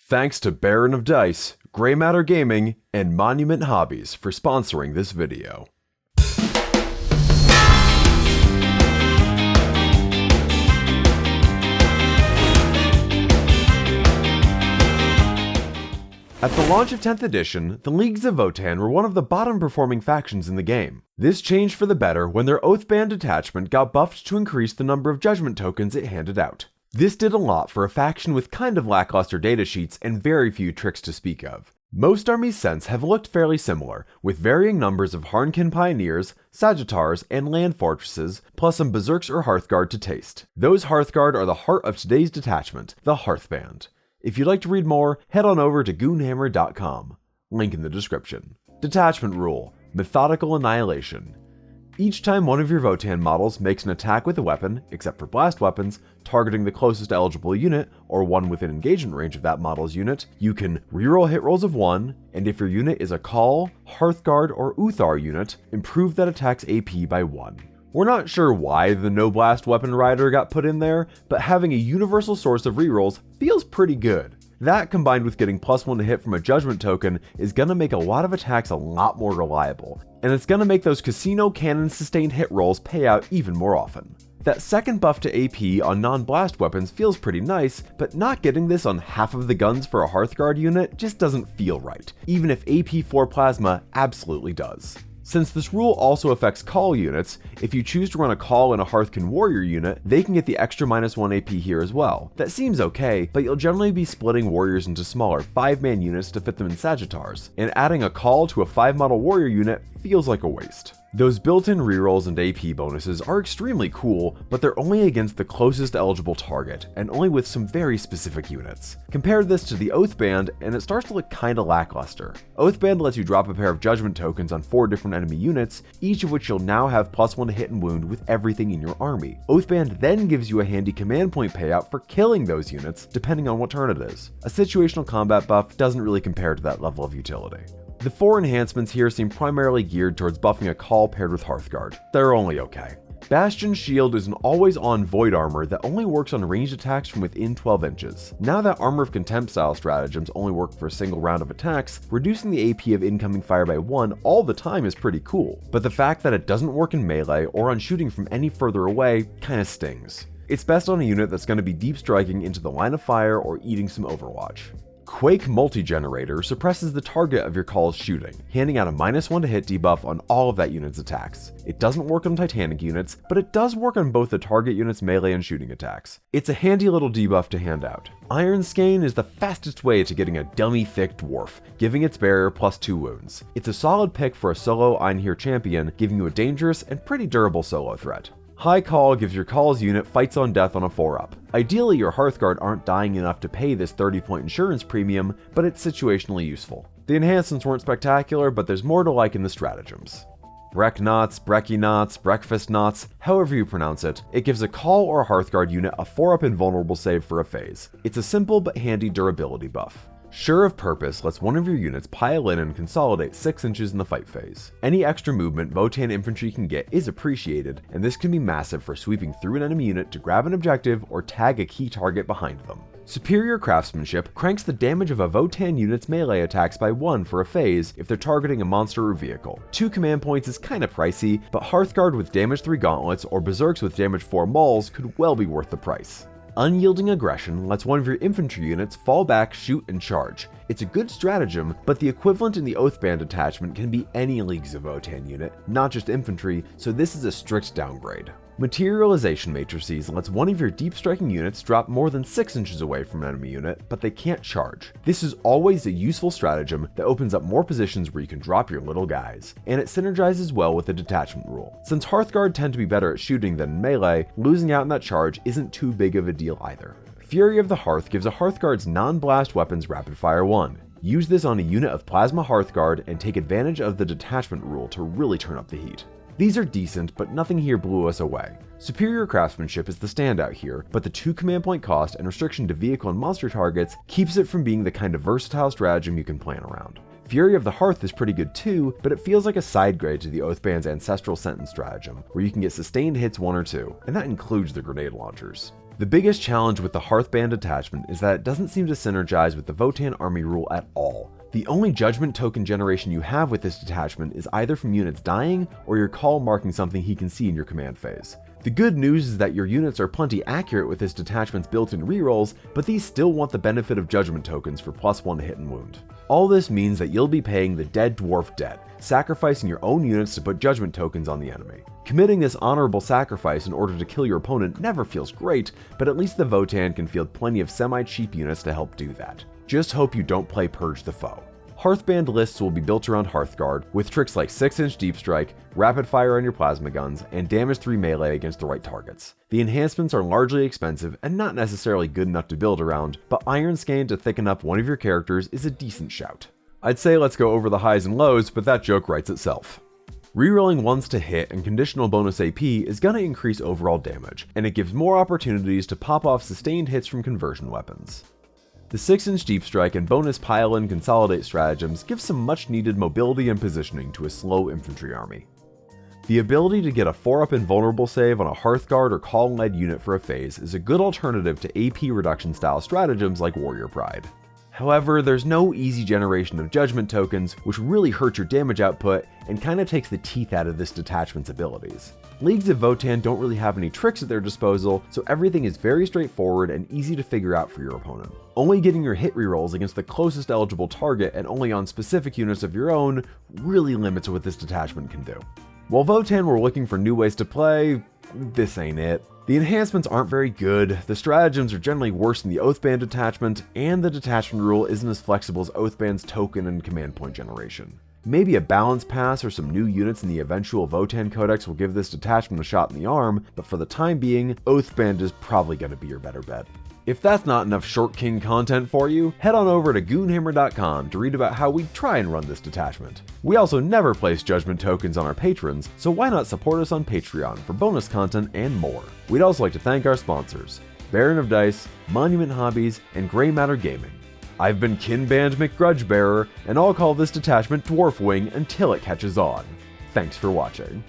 Thanks to Baron of Dice, Grey Matter Gaming, and Monument Hobbies for sponsoring this video. At the launch of 10th edition, the Leagues of Votann were one of the bottom performing factions in the game. This changed for the better when their Oathband detachment got buffed to increase the number of judgment tokens it handed out. This did a lot for a faction with kind of lackluster datasheets and very few tricks to speak of. Most armies since have looked fairly similar, with varying numbers of Harnkin Pioneers, Sagittars, and Land Fortresses, plus some Berserks or Hearthguard to taste. Those Hearthguard are the heart of today's detachment, the Hearthband. If you'd like to read more, head on over to goonhammer.com. Link in the description. Detachment Rule: Methodical Annihilation. Each time one of your Votann models makes an attack with a weapon, except for blast weapons, targeting the closest eligible unit, or one within engagement range of that model's unit, you can reroll hit rolls of 1, and if your unit is a Call, Hearthguard, or Uthar unit, improve that attack's AP by 1. We're not sure why the no blast weapon rider got put in there, but having a universal source of rerolls feels pretty good. That combined with getting +1 to hit from a judgment token is gonna make a lot of attacks a lot more reliable, and it's gonna make those casino cannon sustained hit rolls pay out even more often. That second buff to AP on non-blast weapons feels pretty nice, but not getting this on half of the guns for a Hearthguard unit just doesn't feel right, even if AP4 Plasma absolutely does. Since this rule also affects Call units, if you choose to run a Call in a Hearthkin Warrior unit, they can get the extra -1 AP here as well. That seems okay, but you'll generally be splitting Warriors into smaller 5-man units to fit them in Sagittars, and adding a Call to a 5-model Warrior unit feels like a waste. Those built-in rerolls and AP bonuses are extremely cool, but they're only against the closest eligible target, and only with some very specific units. Compare this to the Oathband, and it starts to look kinda lackluster. Oathband lets you drop a pair of judgment tokens on 4 different enemy units, each of which you'll now have +1 to hit and wound with everything in your army. Oathband then gives you a handy command point payout for killing those units, depending on what turn it is. A situational combat buff doesn't really compare to that level of utility. The 4 enhancements here seem primarily geared towards buffing a Call paired with Hearthguard. They're only okay. Bastion Shield is an always-on void armor that only works on ranged attacks from within 12 inches. Now that Armor of Contempt style stratagems only work for a single round of attacks, reducing the AP of incoming fire by 1 all the time is pretty cool, but the fact that it doesn't work in melee or on shooting from any further away kinda stings. It's best on a unit that's going to be deep striking into the line of fire or eating some Overwatch. Quake Multi-Generator suppresses the target of your Call's shooting, handing out a -1 to hit debuff on all of that unit's attacks. It doesn't work on Titanic units, but it does work on both the target unit's melee and shooting attacks. It's a handy little debuff to hand out. Iron Skein is the fastest way to getting a dummy thick dwarf, giving its barrier +2 wounds. It's a solid pick for a solo Einherjar champion, giving you a dangerous and pretty durable solo threat. High Call gives your Call's unit fights on death on a 4-up. Ideally, your Hearthguard aren't dying enough to pay this 30-point insurance premium, but it's situationally useful. The enhancements weren't spectacular, but there's more to like in the stratagems. Breck Knots, Brecky Knots, Breakfast Knots, however you pronounce it, it gives a Call or a Hearthguard unit a 4-up invulnerable save for a phase. It's a simple but handy durability buff. Sure of Purpose lets one of your units pile in and consolidate 6 inches in the fight phase. Any extra movement Votann infantry can get is appreciated, and this can be massive for sweeping through an enemy unit to grab an objective or tag a key target behind them. Superior Craftsmanship cranks the damage of a Votann unit's melee attacks by 1 for a phase if they're targeting a monster or vehicle. 2 command points is kinda pricey, but Hearthguard with damage 3 gauntlets or Berserks with damage 4 mauls could well be worth the price. Unyielding Aggression lets one of your infantry units fall back, shoot, and charge. It's a good stratagem, but the equivalent in the Oathband detachment can be any Leagues of Votann unit, not just infantry, so this is a strict downgrade. Materialization Matrices lets one of your deep striking units drop more than 6 inches away from an enemy unit, but they can't charge. This is always a useful stratagem that opens up more positions where you can drop your little guys, and it synergizes well with the Detachment Rule. Since Hearthguard tend to be better at shooting than melee, losing out on that charge isn't too big of a deal either. Fury of the Hearth gives a Hearthguard's non-blast weapons rapid fire 1. Use this on a unit of Plasma Hearthguard and take advantage of the Detachment Rule to really turn up the heat. These are decent, but nothing here blew us away. Superior Craftsmanship is the standout here, but the 2 command point cost and restriction to vehicle and monster targets keeps it from being the kind of versatile stratagem you can plan around. Fury of the Hearth is pretty good too, but it feels like a side grade to the Oathband's Ancestral Sentence stratagem, where you can get sustained hits 1 or 2, and that includes the grenade launchers. The biggest challenge with the Hearthband detachment is that it doesn't seem to synergize with the Votann army rule at all. The only judgment token generation you have with this detachment is either from units dying or your call marking something he can see in your command phase. The good news is that your units are plenty accurate with this detachment's built-in rerolls, but these still want the benefit of judgment tokens for +1 hit and wound. All this means that you'll be paying the dead dwarf debt, sacrificing your own units to put judgment tokens on the enemy. Committing this honorable sacrifice in order to kill your opponent never feels great, but at least the Votann can field plenty of semi-cheap units to help do that. Just hope you don't play Purge the Foe. Hearthband lists will be built around Hearthguard, with tricks like 6-inch Deep Strike, Rapid Fire on your plasma guns, and Damage 3 melee against the right targets. The enhancements are largely expensive and not necessarily good enough to build around, but Iron Scan to thicken up one of your characters is a decent shout. I'd say let's go over the highs and lows, but that joke writes itself. Rerolling ones to hit and conditional bonus AP is gonna increase overall damage, and it gives more opportunities to pop off sustained hits from conversion weapons. The 6-inch Deep Strike and bonus pile-in consolidate stratagems give some much needed mobility and positioning to a slow infantry army. The ability to get a 4-up invulnerable save on a Hearthguard or call-led unit for a phase is a good alternative to AP reduction style stratagems like Warrior Pride. However, there's no easy generation of judgment tokens, which really hurts your damage output and kinda takes the teeth out of this detachment's abilities. Leagues of Votann don't really have any tricks at their disposal, so everything is very straightforward and easy to figure out for your opponent. Only getting your hit rerolls against the closest eligible target and only on specific units of your own really limits what this detachment can do. While Votann were looking for new ways to play, this ain't it. The enhancements aren't very good, the stratagems are generally worse than the Oathband detachment, and the detachment rule isn't as flexible as Oathband's token and command point generation. Maybe a balance pass or some new units in the eventual Votann Codex will give this detachment a shot in the arm, but for the time being, Oathband is probably going to be your better bet. If that's not enough Short King content for you, head on over to goonhammer.com to read about how we try and run this detachment. We also never place judgment tokens on our patrons, so why not support us on Patreon for bonus content and more. We'd also like to thank our sponsors, Baron of Dice, Monument Hobbies, and Grey Matter Gaming. I've been Kinband McGrudgebearer, and I'll call this detachment Dwarf Wing until it catches on. Thanks for watching.